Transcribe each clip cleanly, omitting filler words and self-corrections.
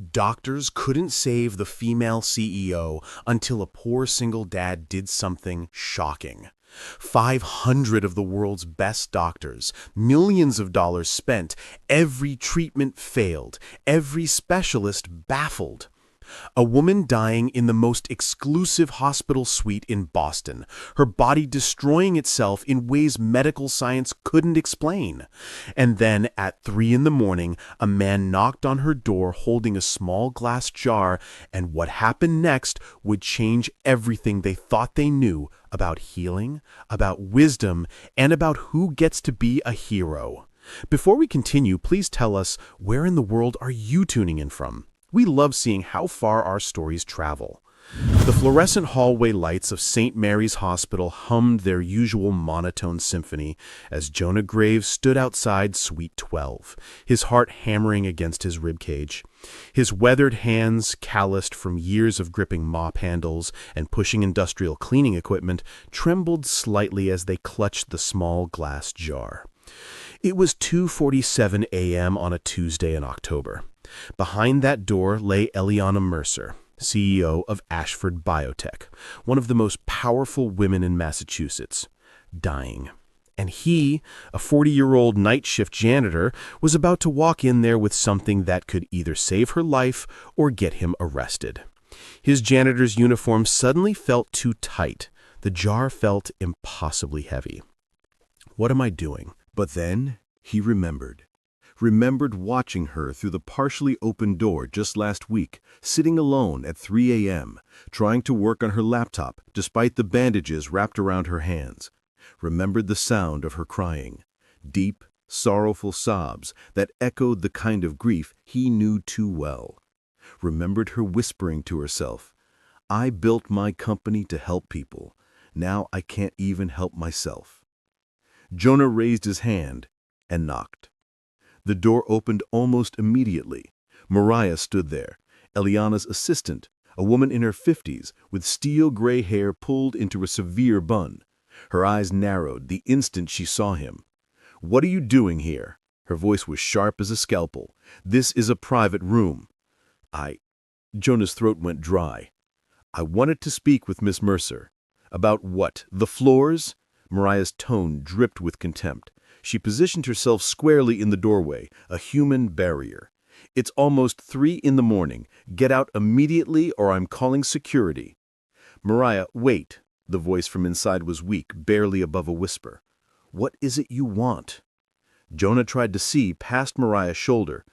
Doctors couldn't save the female CEO until a poor single dad did something shocking. 500 of the world's best doctors, millions of dollars spent, every treatment failed, every specialist baffled. A woman dying in the most exclusive hospital suite in Boston, her body destroying itself in ways medical science couldn't explain. And then, at 3 in the morning, a man knocked on her door holding a small glass jar, and what happened next would change everything they thought they knew about healing, about wisdom, and about who gets to be a hero. Before we continue, please tell us, where in the world are you tuning in from? We love seeing how far our stories travel. The fluorescent hallway lights of St. Mary's Hospital hummed their usual monotone symphony as Jonah Graves stood outside Suite 12, his heart hammering against his ribcage. His weathered hands, calloused from years of gripping mop handles and pushing industrial cleaning equipment, trembled slightly as they clutched the small glass jar. It was 2:47 a.m. on a Tuesday in October. Behind that door lay Eliana Mercer, CEO of Ashford Biotech, one of the most powerful women in Massachusetts, dying. And he, a 40-year-old night shift janitor, was about to walk in there with something that could either save her life or get him arrested. His janitor's uniform suddenly felt too tight. The jar felt impossibly heavy. What am I doing? But then he remembered watching her through the partially open door just last week, sitting alone at 3 a.m., trying to work on her laptop despite the bandages wrapped around her hands. Remembered the sound of her crying, deep, sorrowful sobs that echoed the kind of grief he knew too well. Remembered her whispering to herself, "I built my company to help people. Now I can't even help myself." Jonah raised his hand and knocked. The door opened almost immediately. Mariah stood there, Eliana's assistant, a woman in her 50s with steel gray hair pulled into a severe bun. Her eyes narrowed the instant she saw him. "What are you doing here?" Her voice was sharp as a scalpel. "This is a private room." Jonah's throat went dry. "I wanted to speak with Miss Mercer." "About what? The floors?" Mariah's tone dripped with contempt. She positioned herself squarely in the doorway, a human barrier. "It's almost 3 in the morning. Get out immediately or I'm calling security." "Mariah, wait." The voice from inside was weak, barely above a whisper. "What is it you want?" Jonah tried to see past Mariah's shoulder.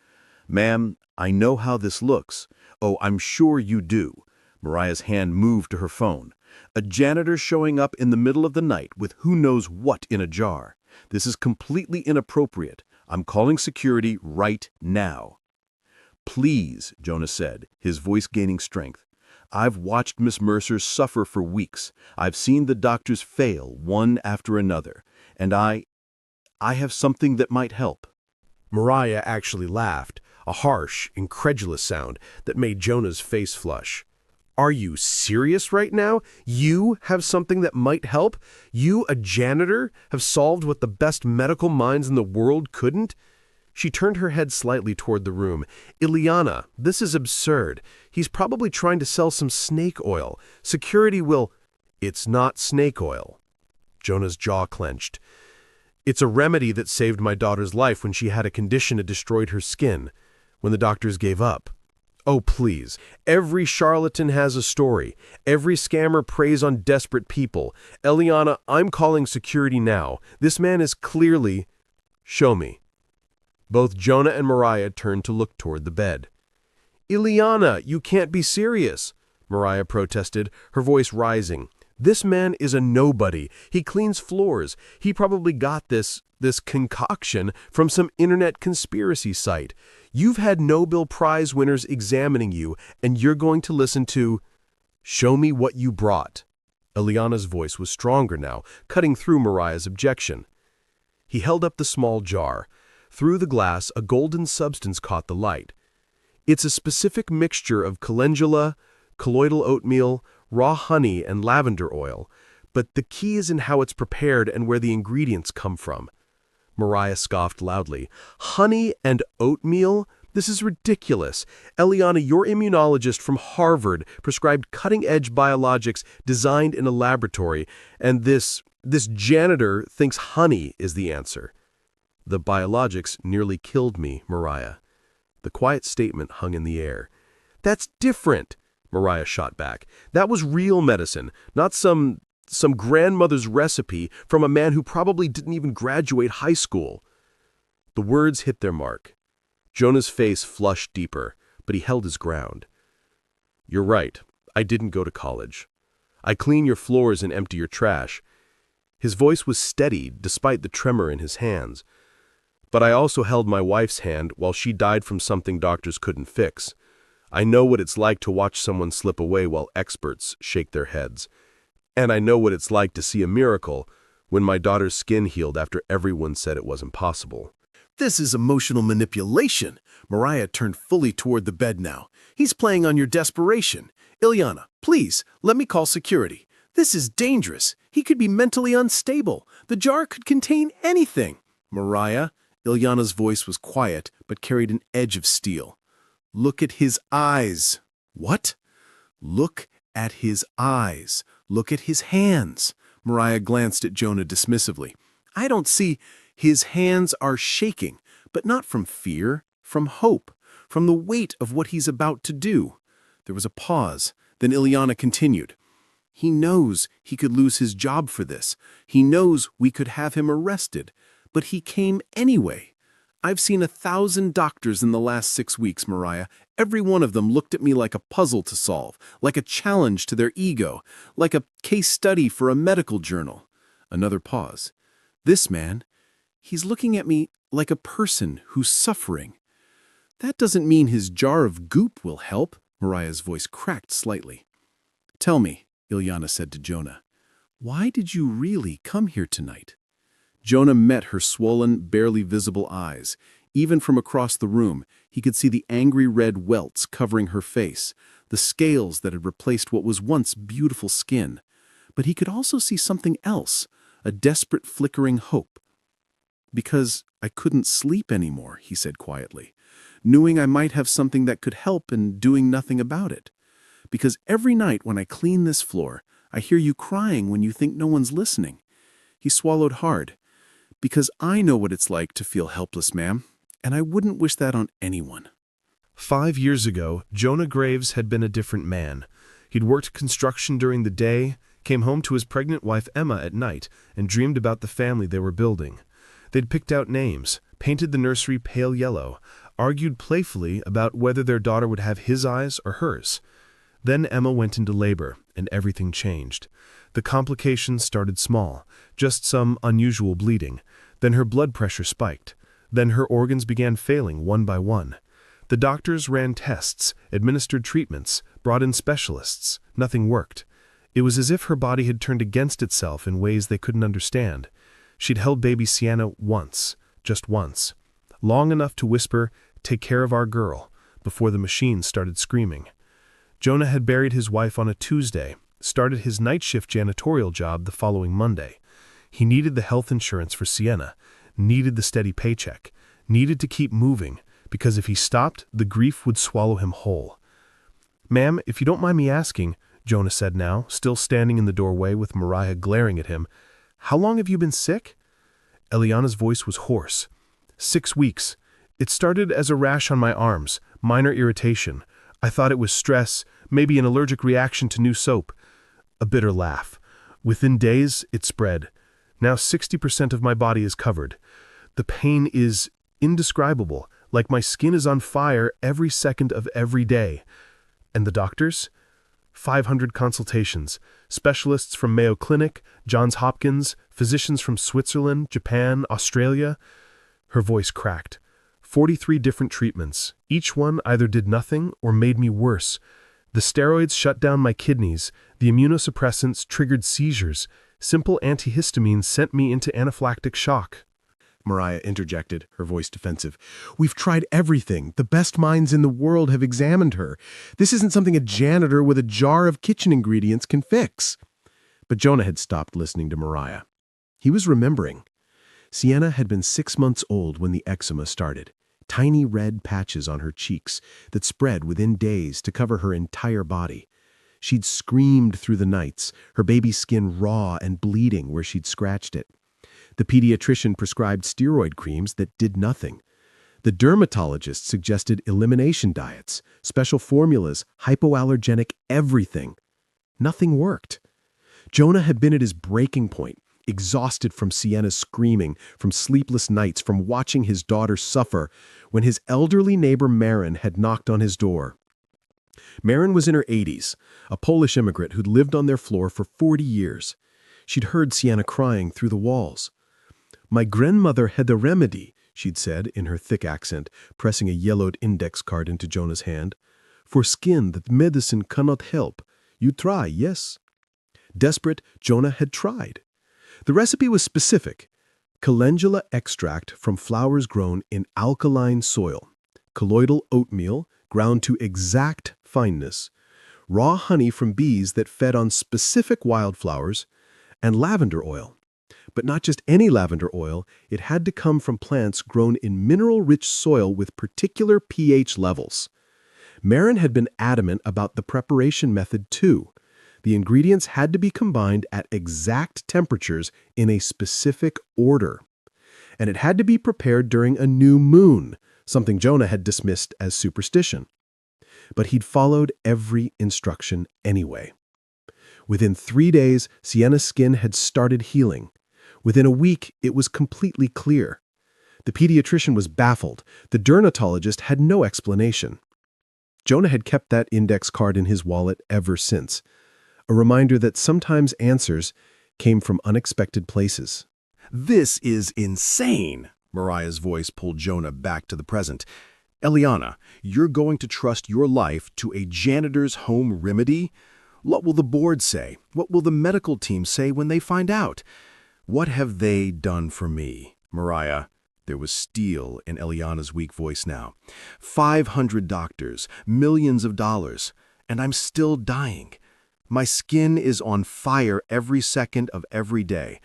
"Ma'am, I know how this looks." "Oh, I'm sure you do." Mariah's hand moved to her phone. "A janitor showing up in the middle of the night with who knows what in a jar. This is completely inappropriate. I'm calling security right now." "Please," Jonah said, his voice gaining strength. "I've watched Miss Mercer suffer for weeks. I've seen the doctors fail one after another. And I have something that might help." Mariah actually laughed, a harsh, incredulous sound that made Jonah's face flush. "Are you serious right now? You have something that might help? You, a janitor, have solved what the best medical minds in the world couldn't?" She turned her head slightly toward the room. "Eliana, this is absurd. He's probably trying to sell some snake oil. Security will—" "It's not snake oil." Jonah's jaw clenched. "It's a remedy that saved my daughter's life when she had a condition that destroyed her skin, when the doctors gave up." "Oh, please. Every charlatan has a story. Every scammer preys on desperate people. Eliana, I'm calling security now. This man is clearly—" "Show me." Both Jonah and Mariah turned to look toward the bed. "Eliana, you can't be serious," Mariah protested, her voice rising. "This man is a nobody. He cleans floors. He probably got this concoction from some internet conspiracy site. You've had Nobel Prize winners examining you, and you're going to listen to— Show me what you brought." Eliana's voice was stronger now, cutting through Mariah's objection. He held up the small jar. Through the glass, a golden substance caught the light. "It's a specific mixture of calendula, colloidal oatmeal, raw honey, and lavender oil, but the key is in how it's prepared and where the ingredients come from." Mariah scoffed loudly. "Honey and oatmeal? This is ridiculous. Eliana, your immunologist from Harvard prescribed cutting-edge biologics designed in a laboratory, and this janitor thinks honey is the answer. The biologics nearly killed me, Mariah. The quiet statement hung in the air. That's different, Mariah shot back. That was real medicine, not some grandmother's recipe from a man who probably didn't even graduate high school. The words hit their mark. Jonah's face flushed deeper, but he held his ground. You're right. I didn't go to college. I clean your floors and empty your trash. His voice was steady despite the tremor in his hands. But I also held my wife's hand while she died from something doctors couldn't fix. I know what it's like to watch someone slip away while experts shake their heads. And I know what it's like to see a miracle when my daughter's skin healed after everyone said it was impossible. This is emotional manipulation. Mariah turned fully toward the bed now. He's playing on your desperation. Ilyana, please, let me call security. This is dangerous. He could be mentally unstable. The jar could contain anything. Mariah, Ilyana's voice was quiet but carried an edge of steel. Look at his eyes. What? Look at his eyes. Look at his hands. Mariah glanced at Jonah dismissively. I don't see. His hands are shaking, but not from fear, from hope, from the weight of what he's about to do. There was a pause. Then Ilyana continued. He knows he could lose his job for this. He knows we could have him arrested. But he came anyway. I've seen 1,000 doctors in the last 6 weeks, Mariah. Every one of them looked at me like a puzzle to solve, like a challenge to their ego, like a case study for a medical journal. Another pause. This man, he's looking at me like a person who's suffering. That doesn't mean his jar of goop will help. Mariah's voice cracked slightly. Tell me, Ilyana said to Jonah, why did you really come here tonight? Jonah met her swollen, barely visible eyes. Even from across the room, he could see the angry red welts covering her face, the scales that had replaced what was once beautiful skin. But he could also see something else, a desperate flickering hope. Because I couldn't sleep anymore, he said quietly, knowing I might have something that could help and doing nothing about it. Because every night when I clean this floor, I hear you crying when you think no one's listening. He swallowed hard. Because I know what it's like to feel helpless, ma'am, and I wouldn't wish that on anyone. 5 years ago, Jonah Graves had been a different man. He'd worked construction during the day, came home to his pregnant wife Emma at night, and dreamed about the family they were building. They'd picked out names, painted the nursery pale yellow, argued playfully about whether their daughter would have his eyes or hers. Then Emma went into labor, and everything changed. The complications started small, just some unusual bleeding. Then her blood pressure spiked. Then her organs began failing one by one. The doctors ran tests, administered treatments, brought in specialists. Nothing worked. It was as if her body had turned against itself in ways they couldn't understand. She'd held baby Sienna once, just once, long enough to whisper, "Take care of our girl," before the machine started screaming. Jonah had buried his wife on a Tuesday, started his night shift janitorial job the following Monday. He needed the health insurance for Sienna, needed the steady paycheck, needed to keep moving, because if he stopped, the grief would swallow him whole. "Ma'am, if you don't mind me asking," Jonah said now, still standing in the doorway with Mariah glaring at him, "how long have you been sick?" Eliana's voice was hoarse. 6 weeks. It started as a rash on my arms, minor irritation. I thought it was stress, maybe an allergic reaction to new soap. A bitter laugh. Within days, it spread. Now 60% of my body is covered. The pain is indescribable, like my skin is on fire every second of every day. And the doctors? 500 consultations, specialists from Mayo Clinic, Johns Hopkins, physicians from Switzerland, Japan, Australia. Her voice cracked. 43 different treatments. Each one either did nothing or made me worse. The steroids shut down my kidneys. The immunosuppressants triggered seizures. Simple antihistamines sent me into anaphylactic shock. Mariah interjected, her voice defensive. We've tried everything. The best minds in the world have examined her. This isn't something a janitor with a jar of kitchen ingredients can fix. But Jonah had stopped listening to Mariah. He was remembering. Sienna had been 6 months old when the eczema started. tiny red patches on her cheeks that spread within days to cover her entire body. She'd screamed through the nights, her baby's skin raw and bleeding where she'd scratched it. The pediatrician prescribed steroid creams that did nothing. The dermatologist suggested elimination diets, special formulas, hypoallergenic everything. Nothing worked. Jonah had been at his breaking point, exhausted from Sienna's screaming, from sleepless nights, from watching his daughter suffer, when his elderly neighbor Maren had knocked on his door. Maren was in her 80s, a Polish immigrant who'd lived on their floor for 40 years. She'd heard Sienna crying through the walls. "My grandmother had a remedy," she'd said in her thick accent, pressing a yellowed index card into Jonah's hand. "For skin that medicine cannot help. You try, yes?" Desperate, Jonah had tried. The recipe was specific. Calendula extract from flowers grown in alkaline soil, colloidal oatmeal ground to exact fineness, raw honey from bees that fed on specific wildflowers, and lavender oil. But not just any lavender oil, it had to come from plants grown in mineral-rich soil with particular pH levels. Maren had been adamant about the preparation method too. The ingredients had to be combined at exact temperatures in a specific order. And it had to be prepared during a new moon, something Jonah had dismissed as superstition. But he'd followed every instruction anyway. Within 3 days, Sienna's skin had started healing. Within a week, it was completely clear. The pediatrician was baffled. The dermatologist had no explanation. Jonah had kept that index card in his wallet ever since, a reminder that sometimes answers came from unexpected places. "This is insane!" Mariah's voice pulled Jonah back to the present. "Eliana, you're going to trust your life to a janitor's home remedy? What will the board say? What will the medical team say when they find out? What have they done for me?" "Mariah," there was steel in Eliana's weak voice now. "500 doctors, millions of dollars, and I'm still dying. My skin is on fire every second of every day.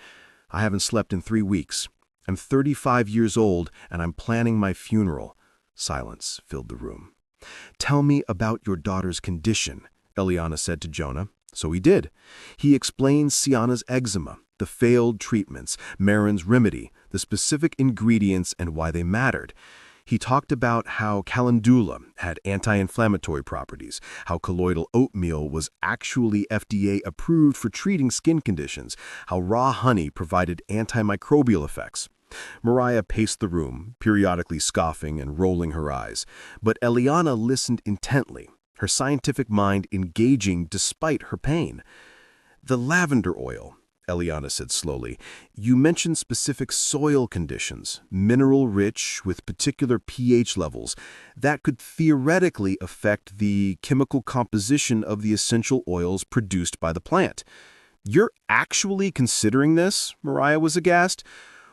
I haven't slept in 3 weeks. I'm 35 years old, and I'm planning my funeral." Silence filled the room. "Tell me about your daughter's condition," Eliana said to Jonah. So he did. He explained Sienna's eczema, the failed treatments, Maren's remedy, the specific ingredients and why they mattered. He talked about how calendula had anti-inflammatory properties, how colloidal oatmeal was actually FDA approved for treating skin conditions, how raw honey provided antimicrobial effects. Mariah paced the room, periodically scoffing and rolling her eyes. But Eliana listened intently, her scientific mind engaging despite her pain. "The lavender oil," Eliana said slowly. "You mentioned specific soil conditions, mineral-rich with particular pH levels, that could theoretically affect the chemical composition of the essential oils produced by the plant. You're actually considering this?" Mariah was aghast.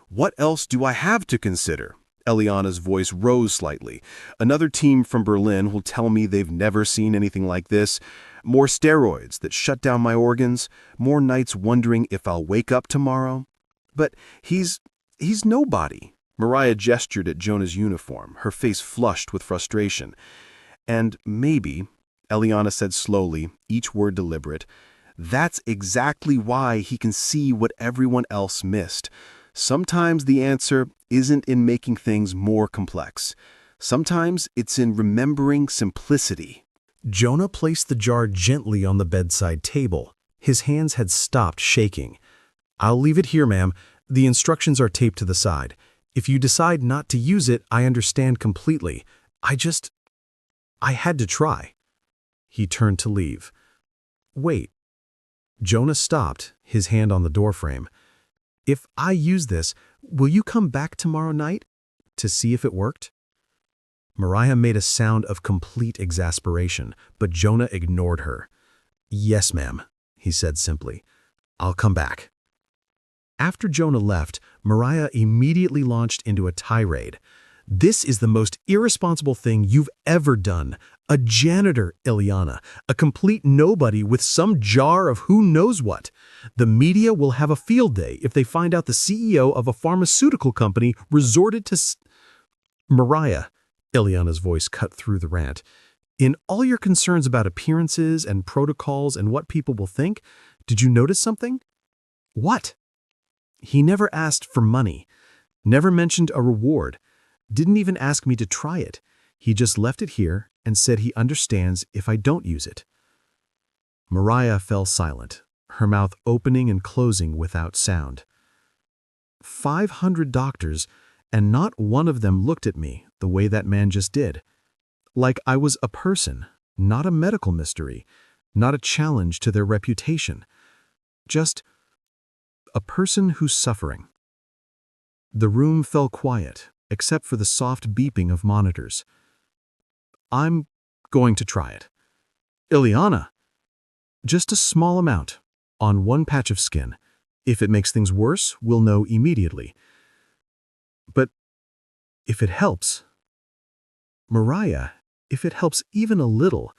"What else do I have to consider?" Eliana's voice rose slightly. "Another team from Berlin will tell me they've never seen anything like this. More steroids that shut down my organs. More nights wondering if I'll wake up tomorrow. But he's nobody." Mariah gestured at Jonah's uniform, her face flushed with frustration. "And maybe," Eliana said slowly, each word deliberate, "that's exactly why he can see what everyone else missed. Sometimes the answer isn't in making things more complex. Sometimes it's in remembering simplicity." Jonah placed the jar gently on the bedside table. His hands had stopped shaking. "I'll leave it here, ma'am. The instructions are taped to the side. If you decide not to use it, I understand completely. I had to try." He turned to leave. "Wait." Jonah stopped, his hand on the doorframe. "If I use this, will you come back tomorrow night to see if it worked?" Mariah made a sound of complete exasperation, but Jonah ignored her. "Yes, ma'am," he said simply. "I'll come back." After Jonah left, Mariah immediately launched into a tirade. "This is the most irresponsible thing you've ever done. A janitor, Eliana, a complete nobody with some jar of who knows what. The media will have a field day if they find out the CEO of a pharmaceutical company resorted to..." "Mariah," Ileana's voice cut through the rant. In all your concerns about appearances and protocols and what people will think, did you notice something? What? He never asked for money, never mentioned a reward, didn't even ask me to try it. He just left it here and said he understands if I don't use it. Mariah fell silent, her mouth opening and closing without sound. 500 doctors, and not one of them looked at me the way that man just did. Like I was a person, not a medical mystery, not a challenge to their reputation. Just a person who's suffering. The room fell quiet, except for the soft beeping of monitors. I'm going to try it. Ileana, just a small amount, on one patch of skin. If it makes things worse, we'll know immediately. But if it helps, Mariah, if it helps even a little.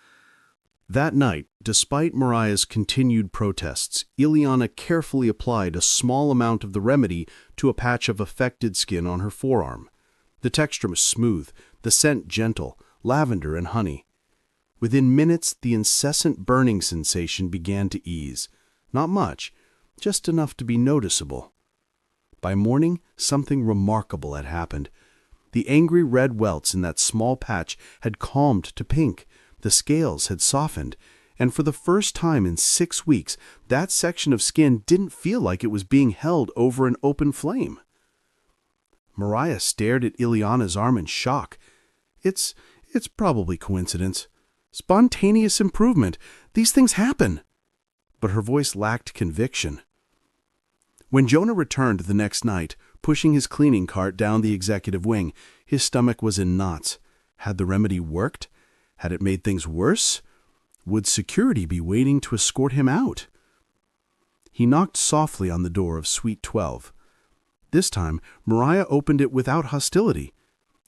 That night, despite Mariah's continued protests, Ileana carefully applied a small amount of the remedy to a patch of affected skin on her forearm. The texture was smooth, the scent gentle, lavender and honey. Within minutes, the incessant burning sensation began to ease. Not much, just enough to be noticeable. By morning, something remarkable had happened. The angry red welts in that small patch had calmed to pink, the scales had softened, and for the first time in 6 weeks, that section of skin didn't feel like it was being held over an open flame. Mariah stared at Ileana's arm in shock. It's probably coincidence. Spontaneous improvement. These things happen. But her voice lacked conviction. When Jonah returned the next night, pushing his cleaning cart down the executive wing, his stomach was in knots. Had the remedy worked? Had it made things worse? Would security be waiting to escort him out? He knocked softly on the door of Suite 12. This time, Mariah opened it without hostility.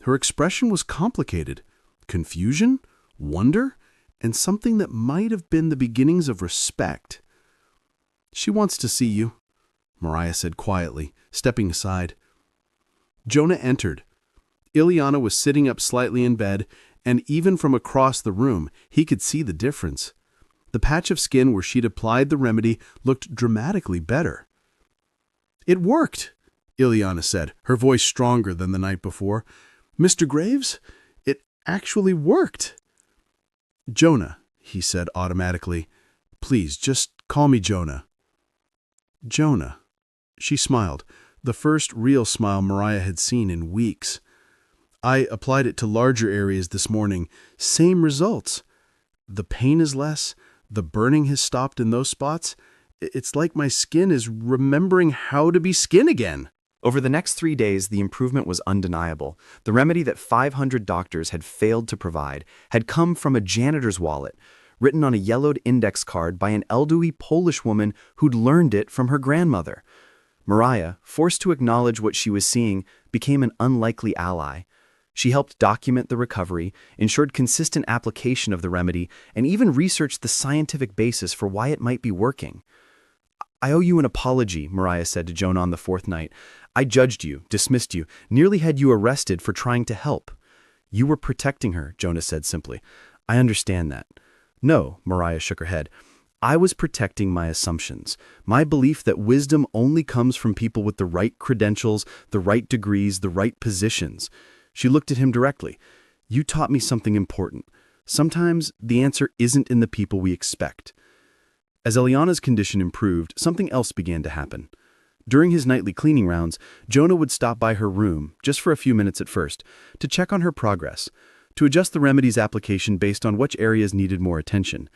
Her expression was complicated. Confusion, wonder, and something that might have been the beginnings of respect. "She wants to see you," Mariah said quietly, stepping aside. Jonah entered. Ileana was sitting up slightly in bed, and even from across the room, he could see the difference. The patch of skin where she'd applied the remedy looked dramatically better. "It worked," Ileana said, her voice stronger than the night before. "Mr. Graves, it actually worked." "Jonah," he said automatically. "Please, just call me Jonah." "Jonah." She smiled, the first real smile Mariah had seen in weeks. "I applied it to larger areas this morning. Same results. The pain is less, the burning has stopped in those spots. It's like my skin is remembering how to be skin again." Over the next 3 days, the improvement was undeniable. The remedy that 500 doctors had failed to provide had come from a janitor's wallet, written on a yellowed index card by an elderly Polish woman who'd learned it from her grandmother. Mariah, forced to acknowledge what she was seeing, became an unlikely ally. She helped document the recovery, ensured consistent application of the remedy, and even researched the scientific basis for why it might be working. "I owe you an apology," Mariah said to Jonah on the 4th night. "I judged you, dismissed you, nearly had you arrested for trying to help." "You were protecting her," Jonah said simply. "I understand that." "No," Mariah shook her head. "I was protecting my assumptions, my belief that wisdom only comes from people with the right credentials, the right degrees, the right positions." She looked at him directly. "You taught me something important. Sometimes the answer isn't in the people we expect." As Ileana's condition improved, something else began to happen. During his nightly cleaning rounds, Jonah would stop by her room, just for a few minutes at first, to check on her progress, to adjust the remedy's application based on which areas needed more attention.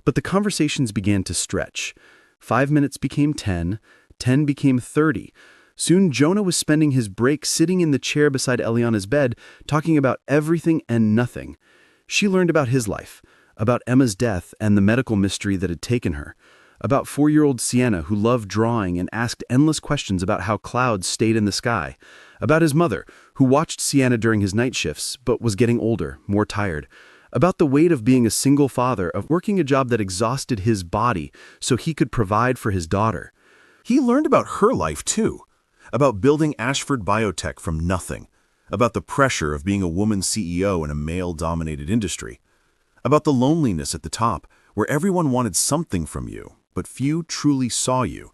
But the conversations began to stretch. 5 minutes became 10, 10 became 30. Soon Jonah was spending his break sitting in the chair beside Ileana's bed, talking about everything and nothing. She learned about his life, about Emma's death and the medical mystery that had taken her, about 4-year-old Sienna who loved drawing and asked endless questions about how clouds stayed in the sky, about his mother who watched Sienna during his night shifts but was getting older, more tired, about the weight of being a single father, of working a job that exhausted his body so he could provide for his daughter. He learned about her life, too, about building Ashford Biotech from nothing, about the pressure of being a woman CEO in a male-dominated industry, about the loneliness at the top where everyone wanted something from you, but few truly saw you,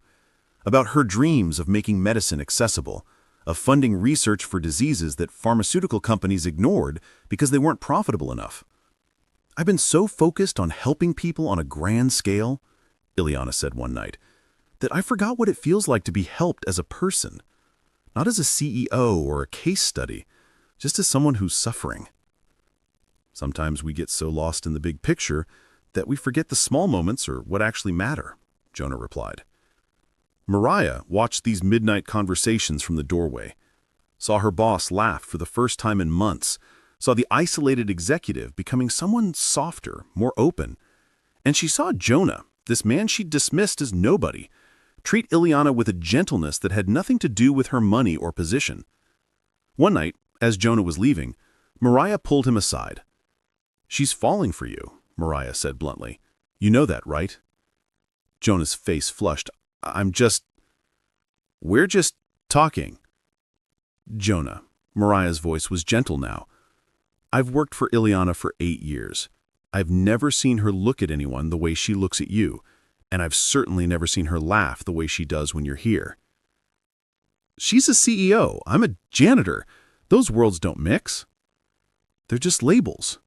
about her dreams of making medicine accessible, of funding research for diseases that pharmaceutical companies ignored because they weren't profitable enough. "I've been so focused on helping people on a grand scale," Ileana said one night, "that I forgot what it feels like to be helped as a person, not as a CEO or a case study, just as someone who's suffering." "Sometimes we get so lost in the big picture that we forget the small moments or what actually matter," Jonah replied. Mariah watched these midnight conversations from the doorway, saw her boss laugh for the first time in months, saw the isolated executive becoming someone softer, more open, and she saw Jonah, this man she'd dismissed as nobody, treat Ileana with a gentleness that had nothing to do with her money or position. One night, as Jonah was leaving, Mariah pulled him aside. "She's falling for you," Mariah said bluntly. "You know that, right?" Jonah's face flushed. "We're just talking." "Jonah," Mariah's voice was gentle now, "I've worked for Ileana for 8 years. I've never seen her look at anyone the way she looks at you, and I've certainly never seen her laugh the way she does when you're here." "She's a CEO. I'm a janitor. Those worlds don't mix. They're just labels.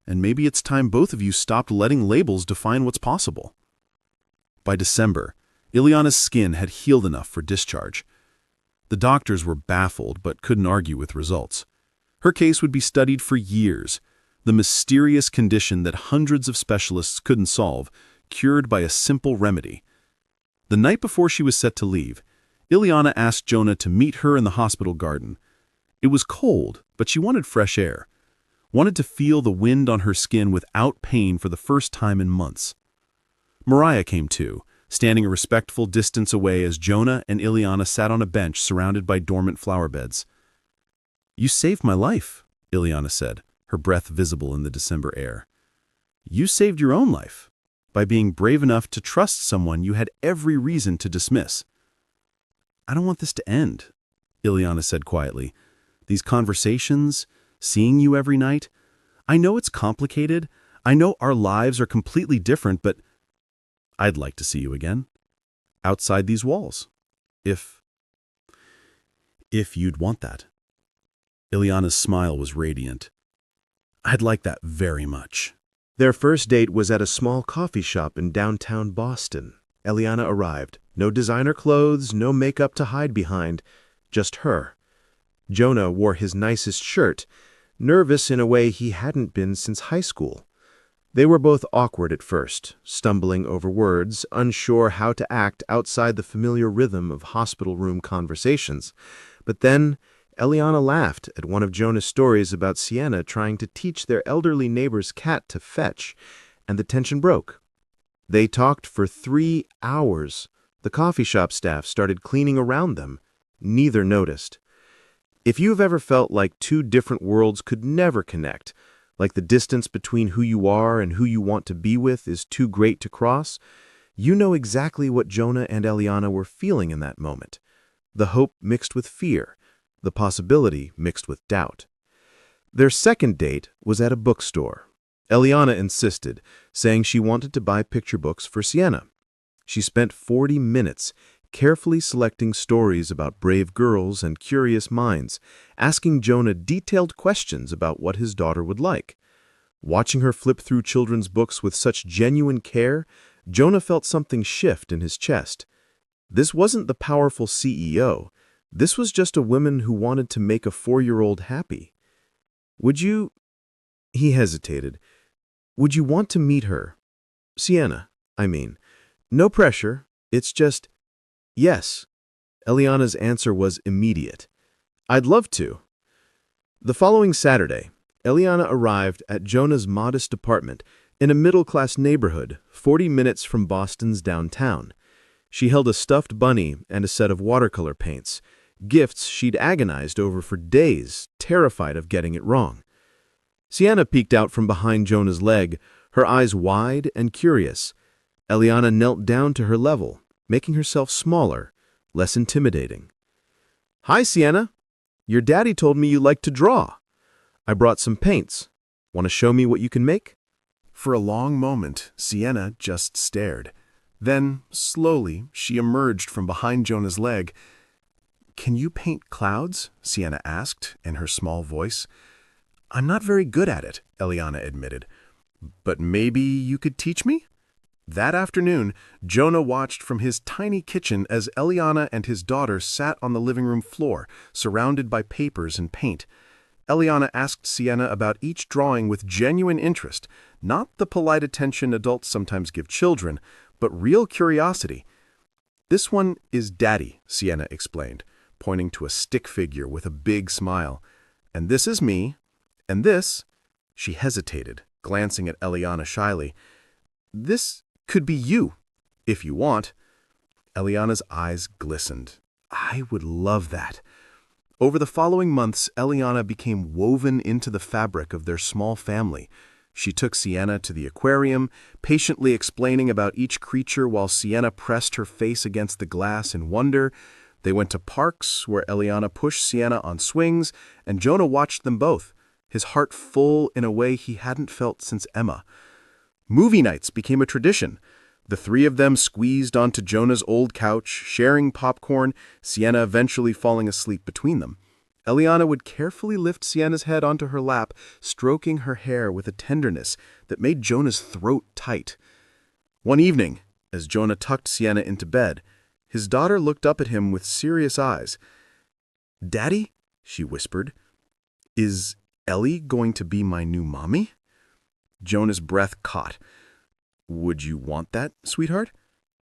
And maybe it's time both of you stopped letting labels define what's possible." By December, Ileana's skin had healed enough for discharge. The doctors were baffled but couldn't argue with results. Her case would be studied for years, the mysterious condition that hundreds of specialists couldn't solve, cured by a simple remedy. The night before she was set to leave, Ileana asked Jonah to meet her in the hospital garden. It was cold, but she wanted fresh air, wanted to feel the wind on her skin without pain for the first time in months. Mariah came too, standing a respectful distance away as Jonah and Ileana sat on a bench surrounded by dormant flower beds. "You saved my life," Ileana said, her breath visible in the December air. "You saved your own life by being brave enough to trust someone you had every reason to dismiss." "I don't want this to end," Ileana said quietly. "These conversations, seeing you every night, I know it's complicated. I know our lives are completely different, but I'd like to see you again, outside these walls, if you'd want that." Ileana's smile was radiant. "I'd like that very much." Their first date was at a small coffee shop in downtown Boston. Ileana arrived. No designer clothes, no makeup to hide behind, just her. Jonah wore his nicest shirt, nervous in a way he hadn't been since high school. They were both awkward at first, stumbling over words, unsure how to act outside the familiar rhythm of hospital room conversations. But then, Ileana laughed at one of Jonah's stories about Sienna trying to teach their elderly neighbor's cat to fetch, and the tension broke. They talked for 3 hours. The coffee shop staff started cleaning around them. Neither noticed. If you've ever felt like two different worlds could never connect, like the distance between who you are and who you want to be with is too great to cross, you know exactly what Jonah and Ileana were feeling in that moment. The hope mixed with fear, the possibility mixed with doubt. Their second date was at a bookstore. Ileana insisted, saying she wanted to buy picture books for Sienna. She spent 40 minutes carefully selecting stories about brave girls and curious minds, asking Jonah detailed questions about what his daughter would like. Watching her flip through children's books with such genuine care, Jonah felt something shift in his chest. This wasn't the powerful CEO. This was just a woman who wanted to make a 4-year-old happy. "Would you—" he hesitated. "Would you want to meet her? Sienna, I mean. No pressure. It's just—" "Yes." Ileana's answer was immediate. "I'd love to." The following Saturday, Ileana arrived at Jonah's modest apartment in a middle-class neighborhood 40 minutes from Boston's downtown. She held a stuffed bunny and a set of watercolor paints, gifts she'd agonized over for days, terrified of getting it wrong. Sienna peeked out from behind Jonah's leg, her eyes wide and curious. Ileana knelt down to her level, making herself smaller, less intimidating. "Hi, Sienna." Your daddy told me you like to draw. I brought some paints. Want to show me what you can make? For a long moment, Sienna just stared. Then, slowly, she emerged from behind Jonah's leg. "Can you paint clouds?" Sienna asked in her small voice. "I'm not very good at it," Eliana admitted. "But maybe you could teach me?" That afternoon, Jonah watched from his tiny kitchen as Eliana and his daughter sat on the living room floor, surrounded by papers and paint. Eliana asked Sienna about each drawing with genuine interest, not the polite attention adults sometimes give children, but real curiosity. "This one is Daddy," Sienna explained, pointing to a stick figure with a big smile. "And this is me. And this—" She hesitated, glancing at Eliana shyly. "This could be you, if you want." Eliana's eyes glistened. "I would love that." Over the following months, Eliana became woven into the fabric of their small family. She took Sienna to the aquarium, patiently explaining about each creature while Sienna pressed her face against the glass in wonder. They went to parks, where Eliana pushed Sienna on swings, and Jonah watched them both, his heart full in a way he hadn't felt since Emma. Movie nights became a tradition. The three of them squeezed onto Jonah's old couch, sharing popcorn, Sienna eventually falling asleep between them. Eliana would carefully lift Sienna's head onto her lap, stroking her hair with a tenderness that made Jonah's throat tight. One evening, as Jonah tucked Sienna into bed, his daughter looked up at him with serious eyes. "Daddy," she whispered, "is Ellie going to be my new mommy?" Jonah's breath caught. "Would you want that, sweetheart?"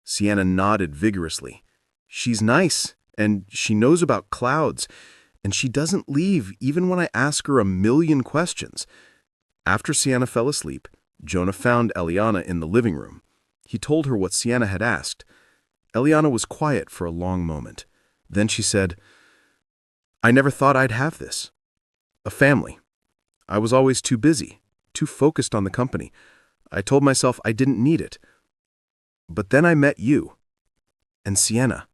Sienna nodded vigorously. "She's nice, and she knows about clouds, and she doesn't leave even when I ask her a million questions." After Sienna fell asleep, Jonah found Eliana in the living room. He told her what Sienna had asked. Eliana was quiet for a long moment. Then she said, "I never thought I'd have this. A family. I was always too busy, too focused on the company. I told myself I didn't need it. But then I met you and Sienna,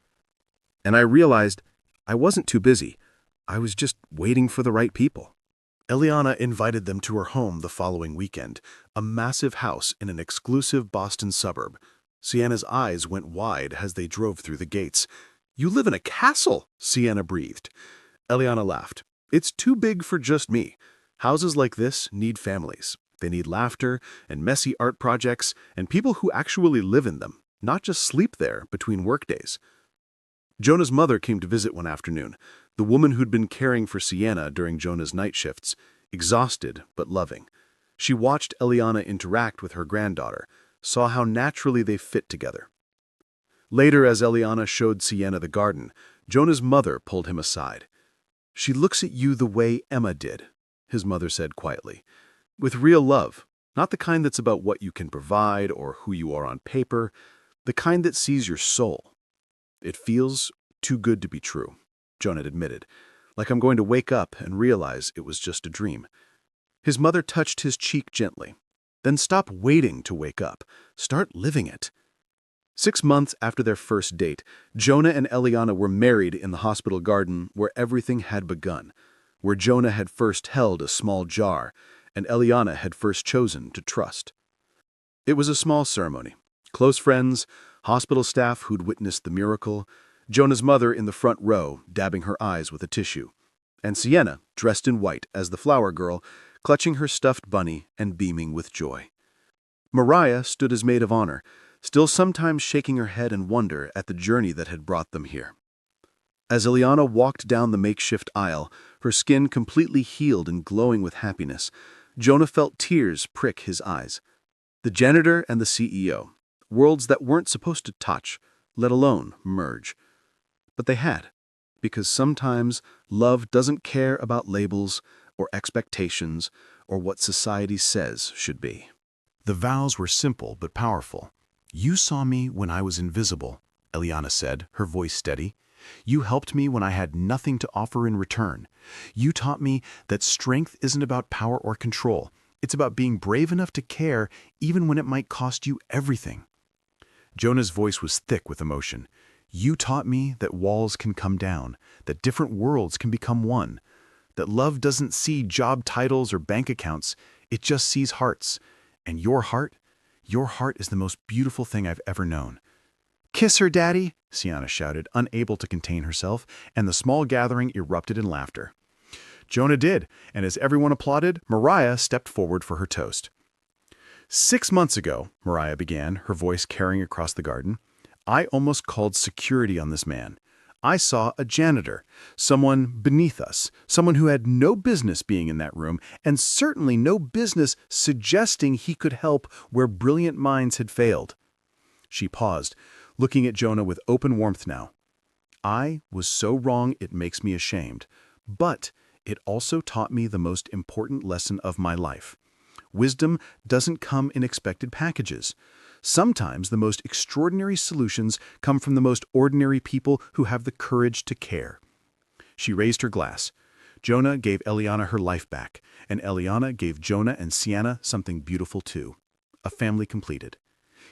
and I realized I wasn't too busy. I was just waiting for the right people." Eliana invited them to her home the following weekend, a massive house in an exclusive Boston suburb. Sienna's eyes went wide as they drove through the gates. "You live in a castle," Sienna breathed. Eliana laughed. "It's too big for just me. Houses like this need families. They need laughter and messy art projects and people who actually live in them, not just sleep there between workdays." Jonah's mother came to visit one afternoon, the woman who'd been caring for Sienna during Jonah's night shifts, exhausted but loving. She watched Eliana interact with her granddaughter, saw how naturally they fit together. Later, as Eliana showed Sienna the garden, Jonah's mother pulled him aside. "She looks at you the way Emma did," his mother said quietly. "With real love, not the kind that's about what you can provide or who you are on paper, the kind that sees your soul." "It feels too good to be true," Jonah admitted, "like I'm going to wake up and realize it was just a dream." His mother touched his cheek gently. "Then stop waiting to wake up. Start living it." 6 months after their first date, Jonah and Eliana were married in the hospital garden where everything had begun, where Jonah had first held a small jar and Eliana had first chosen to trust. It was a small ceremony. Close friends, hospital staff who'd witnessed the miracle, Jonah's mother in the front row dabbing her eyes with a tissue, and Sienna, dressed in white as the flower girl, clutching her stuffed bunny and beaming with joy. Mariah stood as maid of honor, still sometimes shaking her head in wonder at the journey that had brought them here. As Eliana walked down the makeshift aisle, her skin completely healed and glowing with happiness, Jonah felt tears prick his eyes. The janitor and the CEO, worlds that weren't supposed to touch, let alone merge. But they had, because sometimes love doesn't care about labels or expectations or what society says should be. The vows were simple but powerful. "You saw me when I was invisible," Eliana said, her voice steady. "You helped me when I had nothing to offer in return. You taught me that strength isn't about power or control. It's about being brave enough to care even when it might cost you everything." Jonah's voice was thick with emotion. You taught me that walls can come down, that different worlds can become one, that love doesn't see job titles or bank accounts, it just sees hearts. And your heart is the most beautiful thing I've ever known. Kiss her, Daddy, Sienna shouted, unable to contain herself, and the small gathering erupted in laughter. Jonah did, and as everyone applauded, Mariah stepped forward for her toast. 6 months ago, Mariah began, her voice carrying across the garden, I almost called security on this man. I saw a janitor, someone beneath us, someone who had no business being in that room, and certainly no business suggesting he could help where brilliant minds had failed. She paused, looking at Jonah with open warmth now. I was so wrong it makes me ashamed, but it also taught me the most important lesson of my life. Wisdom doesn't come in expected packages. Sometimes the most extraordinary solutions come from the most ordinary people who have the courage to care. She raised her glass. Jonah gave Eliana her life back, and Eliana gave Jonah and Sienna something beautiful too. A family completed.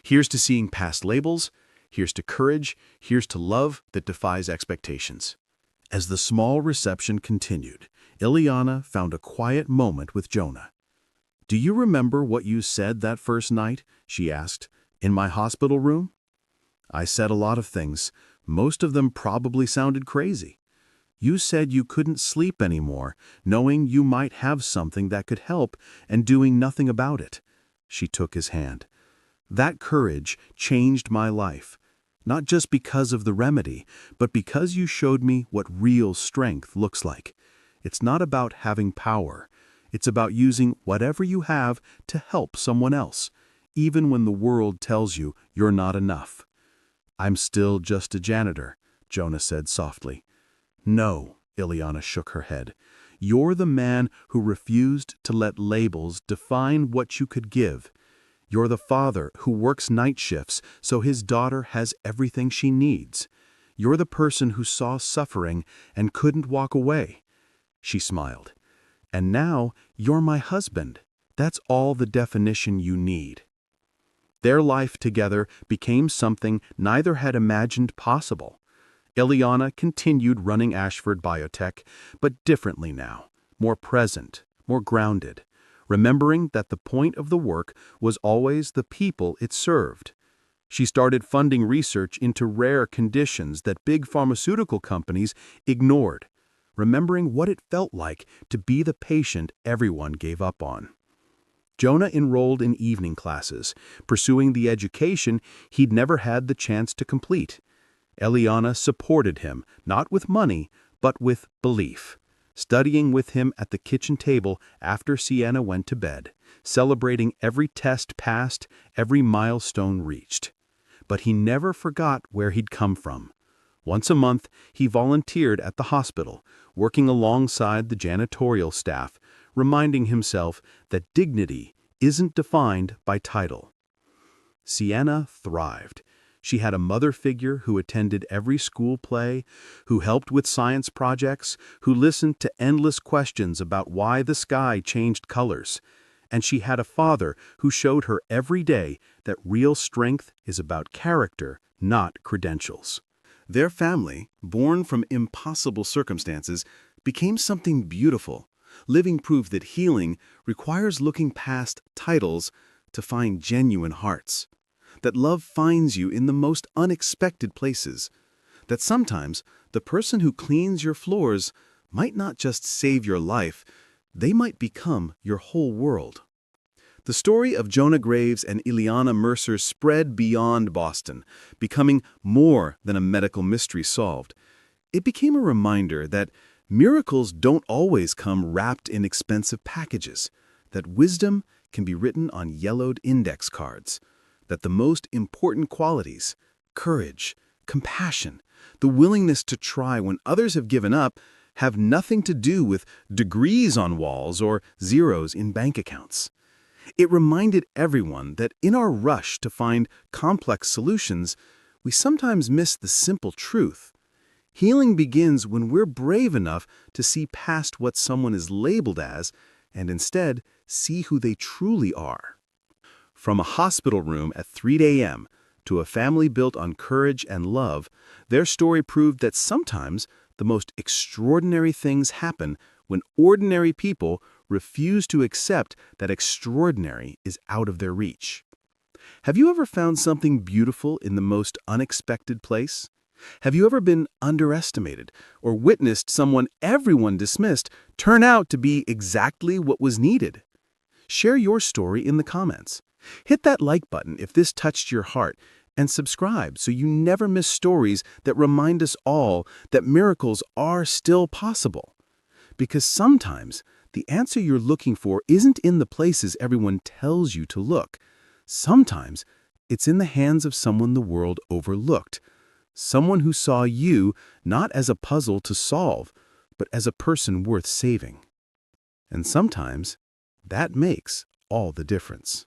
Here's to seeing past labels, here's to courage, here's to love that defies expectations. As the small reception continued, Eliana found a quiet moment with Jonah. Do you remember what you said that first night? She asked. In my hospital room? I said a lot of things. Most of them probably sounded crazy. You said you couldn't sleep anymore, knowing you might have something that could help and doing nothing about it. She took his hand. That courage changed my life, not just because of the remedy, but because you showed me what real strength looks like. It's not about having power. It's about using whatever you have to help someone else, even when the world tells you you're not enough. I'm still just a janitor, Jonah said softly. No, Eliana shook her head. You're the man who refused to let labels define what you could give. You're the father who works night shifts so his daughter has everything she needs. You're the person who saw suffering and couldn't walk away. She smiled. And now you're my husband. That's all the definition you need. Their life together became something neither had imagined possible. Eliana continued running Ashford Biotech, but differently now, more present, more grounded, remembering that the point of the work was always the people it served. She started funding research into rare conditions that big pharmaceutical companies ignored, remembering what it felt like to be the patient everyone gave up on. Jonah enrolled in evening classes, pursuing the education he'd never had the chance to complete. Eliana supported him, not with money, but with belief, studying with him at the kitchen table after Sienna went to bed, celebrating every test passed, every milestone reached. But he never forgot where he'd come from. Once a month, he volunteered at the hospital, working alongside the janitorial staff, reminding himself that dignity isn't defined by title. Sienna thrived. She had a mother figure who attended every school play, who helped with science projects, who listened to endless questions about why the sky changed colors. And she had a father who showed her every day that real strength is about character, not credentials. Their family, born from impossible circumstances, became something beautiful, living proof that healing requires looking past titles to find genuine hearts, that love finds you in the most unexpected places, that sometimes the person who cleans your floors might not just save your life, they might become your whole world. The story of Jonah Graves and Eliana Mercer spread beyond Boston, becoming more than a medical mystery solved. It became a reminder that miracles don't always come wrapped in expensive packages, that wisdom can be written on yellowed index cards, that the most important qualities, courage, compassion, the willingness to try when others have given up, have nothing to do with degrees on walls or zeros in bank accounts. It reminded everyone that in our rush to find complex solutions, we sometimes miss the simple truth. Healing begins when we're brave enough to see past what someone is labeled as and instead see who they truly are. From a hospital room at 3 a.m., to a family built on courage and love, their story proved that sometimes the most extraordinary things happen when ordinary people refuse to accept that extraordinary is out of their reach. Have you ever found something beautiful in the most unexpected place? Have you ever been underestimated or witnessed someone everyone dismissed turn out to be exactly what was needed? Share your story in the comments. Hit that like button if this touched your heart, and subscribe so you never miss stories that remind us all that miracles are still possible. Because sometimes the answer you're looking for isn't in the places everyone tells you to look. Sometimes it's in the hands of someone the world overlooked. Someone who saw you not as a puzzle to solve, but as a person worth saving. And sometimes that makes all the difference.